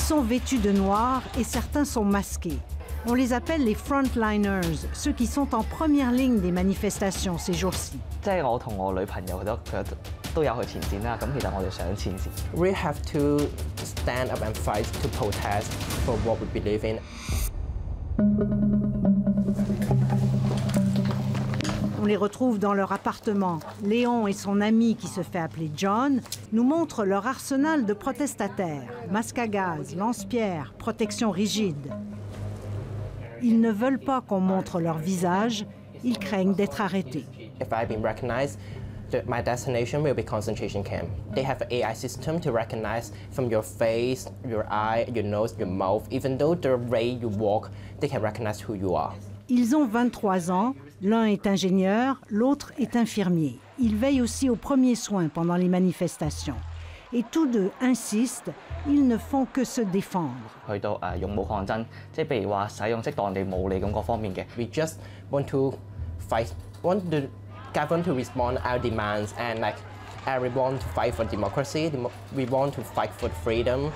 sont vêtus de noir et certains sont masqués. On les appelle les frontliners, ceux qui sont en première ligne des manifestations ces jours-ci. We have to stand up and fight to protest for what we believe in. On les retrouve dans leur appartement. Léon et son ami, qui se fait appeler John, nous montrent leur arsenal de protestataires. Masque à gaz, lance-pierre, protection rigide. Ils ne veulent pas qu'on montre leur visage. Ils craignent d'être arrêtés. If I've been recognized, my destination will be concentration camp. They have an AI system to recognize from your face, your eye, your nose, your mouth. Even though the way you walk, they can recognize who you are. Ils ont 23 ans, l'un est ingénieur, l'autre est infirmier. Ils veillent aussi aux premiers soins pendant les manifestations. Et tous deux insistent, ils ne font que se défendre. We just want to fight, want the government to respond our demands, and like everyone to fight for democracy. We want to fight for freedom.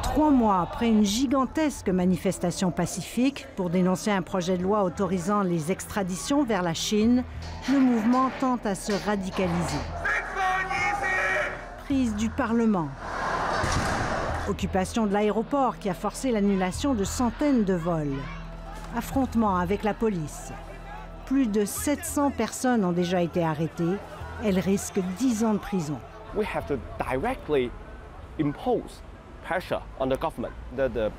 3 mois après une gigantesque manifestation pacifique pour dénoncer un projet de loi autorisant les extraditions vers la Chine, le mouvement tente à se radicaliser. Prise du Parlement. Occupation de l'aéroport qui a forcé l'annulation de centaines de vols. Affrontement avec la police. Plus de 700 personnes ont déjà été arrêtées. Elles risquent 10 ans de prison. We have to directly impose pressure on the government. The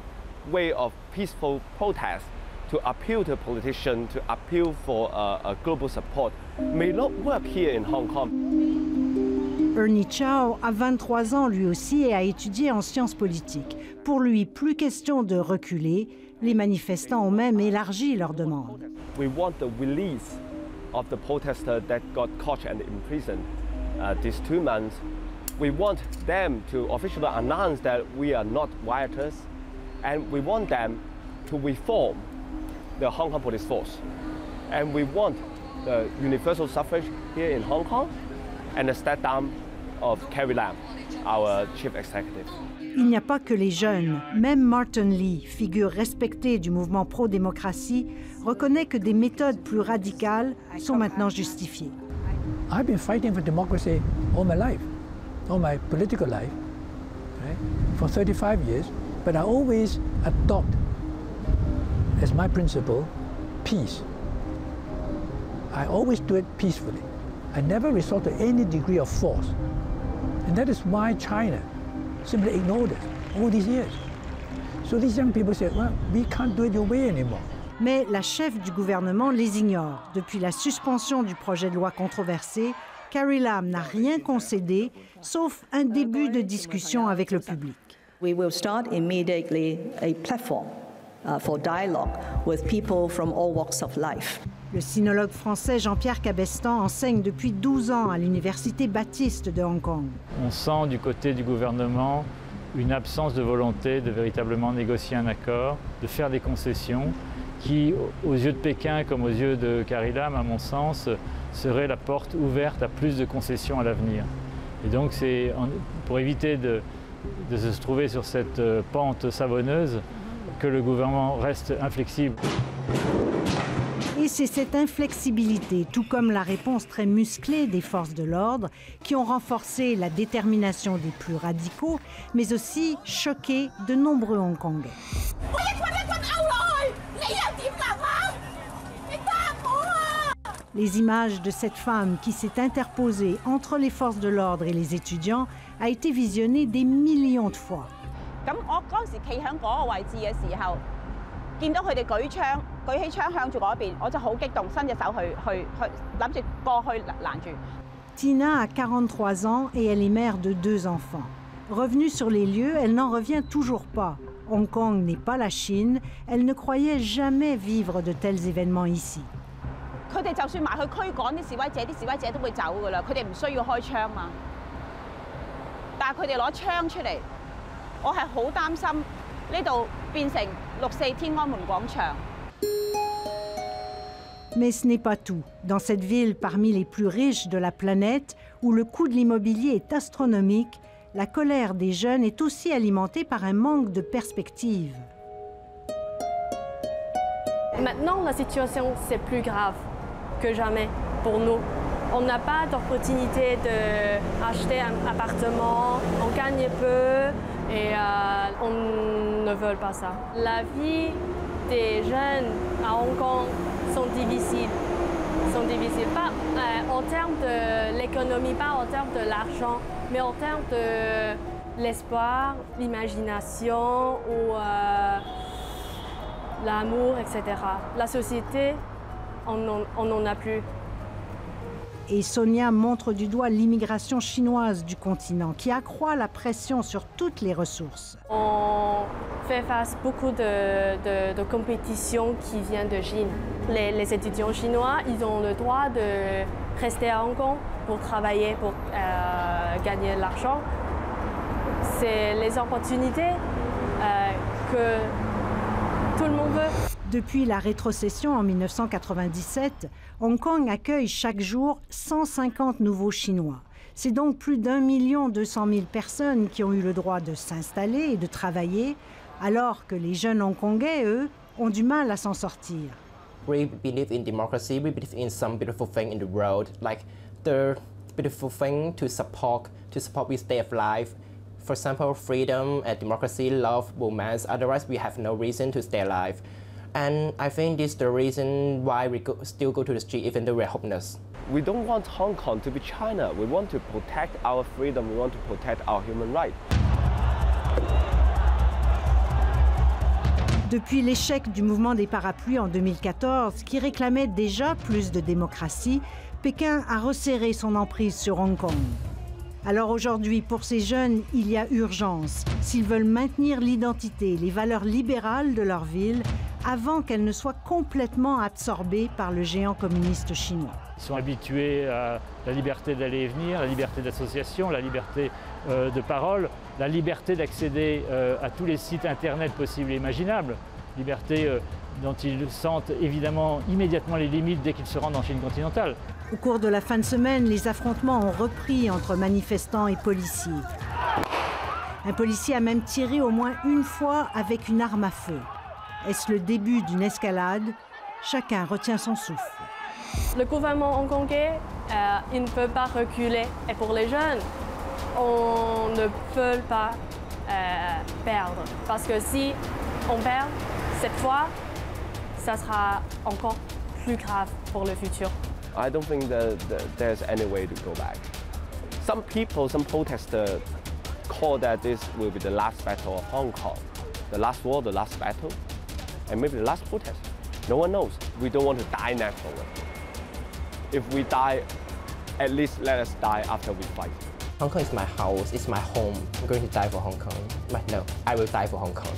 way of peaceful protest to appeal to politicians, to appeal for a global support may not work here in Hong Kong. Ernie Chow a 23 ans lui aussi et a étudié en sciences politiques. Pour lui, plus question de reculer. Les manifestants ont même élargi leur demande. We want the release of the protesters that got caught and imprisoned these 2 months. We want them to officially announce that we are not rioters, and we want them to reform the Hong Kong police force. And we want the universal suffrage here in Hong Kong and the step down of Carrie Lam, our chief executive. Il n'y a pas que les jeunes. Même Martin Lee, figure respectée du mouvement pro-démocratie, reconnaît que des méthodes plus radicales sont maintenant justifiées. I've been fighting for democracy all my life. All my political life, right, for 35 years, but I always adopt as my principle peace. I always do it peacefully. I never resort to any degree of force. And that is why China simply ignored it all these years. So these young people said, well, we can't do it your way anymore. Mais la chef du gouvernement les ignore. Depuis la suspension du projet de loi controversé, Carrie Lam n'a rien concédé, sauf un début de discussion avec le public. We will start immediately a platform for dialogue with people from all walks of life. Le sinologue français Jean-Pierre Cabestan enseigne depuis 12 ans à l'Université Baptiste de Hong Kong. On sent du côté du gouvernement une absence de volonté de véritablement négocier un accord, de faire des concessions qui, aux yeux de Pékin comme aux yeux de Carrie Lam, à mon sens, serait la porte ouverte à plus de concessions à l'avenir. Et donc c'est pour éviter de se trouver sur cette pente savonneuse que le gouvernement reste inflexible. Et c'est cette inflexibilité, tout comme la réponse très musclée des forces de l'ordre, qui ont renforcé la détermination des plus radicaux, mais aussi choqué de nombreux Hongkongais. Les images de cette femme qui s'est interposée entre les forces de l'ordre et les étudiants a été visionnées des millions de fois. Tina a 43 ans et elle est mère de 2 enfants. Revenue sur les lieux, elle n'en revient toujours pas. Hong Kong n'est pas la Chine. Elle ne croyait jamais vivre de tels événements ici. Mais ce n'est pas tout. Dans cette ville parmi les plus riches de la planète, où le coût de l'immobilier est astronomique, la colère des jeunes est aussi alimentée par un manque de perspective. Maintenant, la situation, c'est plus grave que jamais pour nous. On n'a pas d'opportunité d'acheter un appartement, on gagne peu et on ne veut pas ça. La vie des jeunes à Hong Kong sont difficiles. Pas en termes de l'économie, pas en termes de l'argent, mais en termes de l'espoir, l'imagination ou l'amour, etc. La société, on n'en a plus. Et Sonia montre du doigt l'immigration chinoise du continent qui accroît la pression sur toutes les ressources. On fait face à beaucoup de compétitions qui viennent de Chine. Les étudiants chinois, ils ont le droit de rester à Hong Kong pour travailler, pour gagner de l'argent. C'est les opportunités que tout le monde veut. Depuis la rétrocession en 1997, Hong Kong accueille chaque jour 150 nouveaux Chinois. C'est donc plus d'1 200 000 personnes qui ont eu le droit de s'installer et de travailler, alors que les jeunes Hongkongais, eux, ont du mal à s'en sortir. We believe in democracy, we believe in some beautiful thing in the world, like the beautiful thing to support with day of life. For example, freedom and democracy, love, romance, otherwise we have no reason to stay alive. And I think this is the reason why we still go to the street even though we're hopeless. We don't want Hong Kong to be China. We want to protect our freedom. We want to protect our human rights. Depuis l'échec du mouvement des parapluies en 2014, qui réclamait déjà plus de démocratie, Pékin a resserré son emprise sur Hong Kong. Alors aujourd'hui, pour ces jeunes, il y a urgence, s'ils veulent maintenir l'identité, les valeurs libérales de leur ville, avant qu'elles ne soient complètement absorbées par le géant communiste chinois. Ils sont habitués à la liberté d'aller et venir, la liberté d'association, la liberté de parole, la liberté d'accéder à tous les sites internet possibles et imaginables, liberté dont ils sentent évidemment immédiatement les limites dès qu'ils se rendent en Chine continentale. Au cours de la fin de semaine, les affrontements ont repris entre manifestants et policiers. Un policier a même tiré au moins une fois avec une arme à feu. Est-ce le début d'une escalade? Chacun retient son souffle. Le gouvernement hongkongais, il ne peut pas reculer. Et pour les jeunes, on ne peut pas perdre. Parce que si on perd, cette fois, ça sera encore plus grave pour le futur. I don't think that there's any way to go back. Some people, some protesters call that this will be the last battle of Hong Kong. The last war, the last battle, and maybe the last protest. No one knows. We don't want to die naturally. If we die, at least let us die after we fight. Hong Kong is my house, it's my home. I'm going to die for Hong Kong. But no, I will die for Hong Kong.